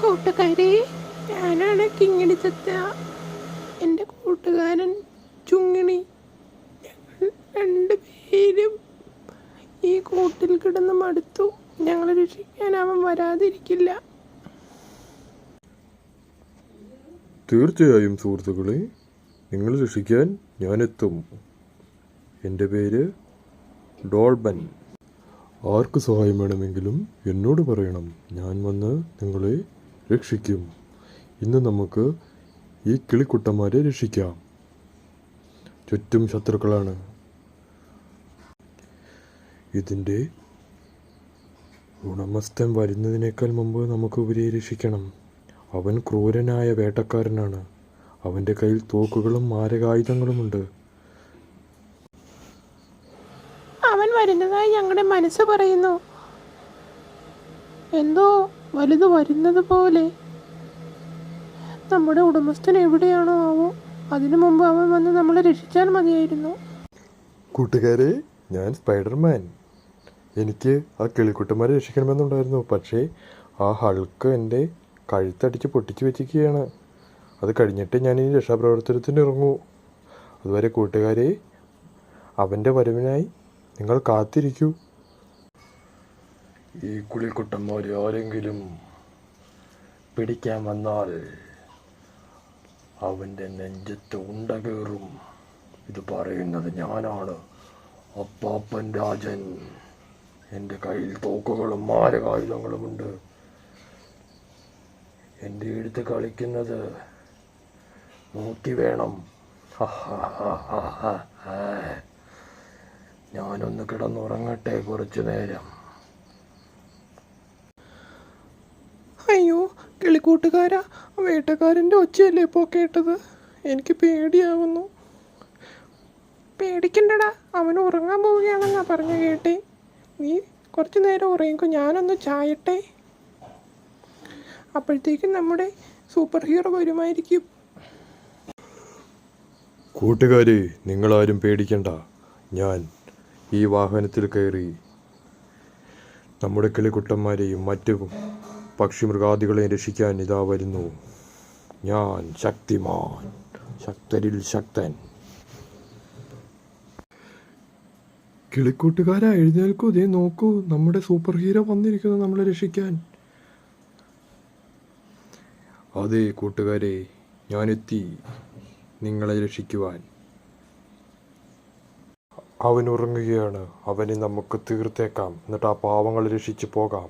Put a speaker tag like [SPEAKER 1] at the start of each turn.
[SPEAKER 1] കൂട്ടുകാരെ, ഞാനാണ് കിങ്ങിണി സത്യ. എൻ്റെ കൂട്ടുകാരൻ ചുങ്ങിണി. ഞങ്ങൾ രണ്ടുപേരും ഈ കൂട്ടിൽ കിടന്ന് മടുത്തു. ഞങ്ങളെ രക്ഷിക്കാൻ അവൻ വരാതിരിക്കില്ല.
[SPEAKER 2] തീർച്ചയായും സുഹൃത്തുക്കളെ, നിങ്ങൾ രക്ഷിക്കാൻ ഞാനെത്തും. എൻ്റെ പേര് ഡോൾബൻ. ആർക്ക് സഹായം വേണമെങ്കിലും എന്നോട് പറയണം. ഞാൻ വന്ന് നിങ്ങളെ രക്ഷിക്കും. ഇന്ന് നമുക്ക് ഈ കിളിക്കുട്ടന്മാരെ രക്ഷിക്കാം. ചുറ്റും ശത്രുക്കളാണ്. ഇതിൻ്റെ ഉടമസ്ഥൻ വരുന്നതിനേക്കാൾ മുമ്പ് നമുക്ക് ഇവരെ രക്ഷിക്കണം. അവൻ ക്രൂരനായ വേട്ടക്കാരനാണ്. അവൻ്റെ കയ്യിൽ തോക്കുകളും മാരകായുധങ്ങളുമുണ്ട്.
[SPEAKER 1] അവൻ വരുന്നതായി ഞങ്ങളുടെ മനസ്സ് പറയുന്നു. എന്തോ വലുത് വരുന്നത് പോലെ. നമ്മുടെ ഉടമസ്ഥൻ എവിടെയാണോ ആവോ, അതിനു മുമ്പ് അവൻ വന്ന് നമ്മളെ രക്ഷിച്ചാൽ മതിയായിരുന്നു.
[SPEAKER 2] കൂട്ടുകാരെ, ഞാൻ സ്പൈഡർമാൻ. എനിക്ക് ആ കിളിക്കുട്ടന്മാരെ രക്ഷിക്കണമെന്നുണ്ടായിരുന്നു. പക്ഷേ ആ ഹൾക്ക് എൻ്റെ കഴുത്തടിച്ച് പൊട്ടിച്ച് വെച്ചിരിക്കുകയാണ്. അത് കഴിഞ്ഞിട്ട് ഞാൻ ഇനി രക്ഷാപ്രവർത്തനത്തിന് ഇറങ്ങൂ. അതുവരെ കൂട്ടുകാരെ, അവൻ്റെ വരവിനായി നിങ്ങൾ കാത്തിരിക്കൂ. ഈ കിളിക്കുട്ടന്മാരെ ആരെങ്കിലും പിടിക്കാൻ വന്നാൽ അവൻ്റെ നെഞ്ചത്ത് ഉണ്ട കയറും. ഇത് പറയുന്നത് ഞാനാണ്, അപ്പാപ്പൻ രാജൻ. എൻ്റെ കയ്യിൽ തോക്കുകളും മാരകായുധങ്ങളുമുണ്ട്. എൻ്റെ അടുത്ത് കളിക്കുന്നത് നോക്കി വേണം. ഞാനൊന്ന് കിടന്നുറങ്ങട്ടെ കുറച്ചു നേരം.
[SPEAKER 1] അയ്യോ കിളിക്കൂട്ടുകാരാ, വേട്ടക്കാരൻ്റെ ഒച്ചയല്ലേ ഇപ്പോൾ കേട്ടത്? എനിക്ക് പേടിയാവുന്നു. പേടിക്കണ്ടടാ, അവൻ ഉറങ്ങാൻ പോവുകയാണെന്നാ പറഞ്ഞു കേട്ടേ. നീ കുറച്ചു നേരം ഉറങ്ങിക്കോ, ഞാനൊന്ന് ചായട്ടെ. അപ്പോഴത്തേക്കും നമ്മുടെ സൂപ്പർ ഹീറോ വരുമായിരിക്കും.
[SPEAKER 2] കൂട്ടുകാരെ, നിങ്ങളാരും പേടിക്കണ്ട. ഞാൻ ഈ വാഹനത്തിൽ കയറി നമ്മുടെ കിളിക്കുട്ടന്മാരെയും മറ്റു പക്ഷിമൃഗാദികളെയും രക്ഷിക്കാൻ ഇതാ വരുന്നു. ഞാൻ ശക്തിമാൻ, ശക്തരിൽ ശക്തൻ. കിളിക്കൂട്ടുകാരാ, എഴുന്നേൽക്കൂ. ദേ നോക്കൂ, നമ്മുടെ സൂപ്പർ ഹീറോ വന്നിരിക്കുന്നു നമ്മളെ രക്ഷിക്കാൻ. അതെ കൂട്ടുകാരെ, ഞാനെത്തി നിങ്ങളെ രക്ഷിക്കുവാൻ. അവൻ ഉറങ്ങുകയാണ്. അവനെ നമുക്ക് തീർത്തേക്കാം. എന്നിട്ട് ആ പാവങ്ങളെ രക്ഷിച്ച് പോകാം.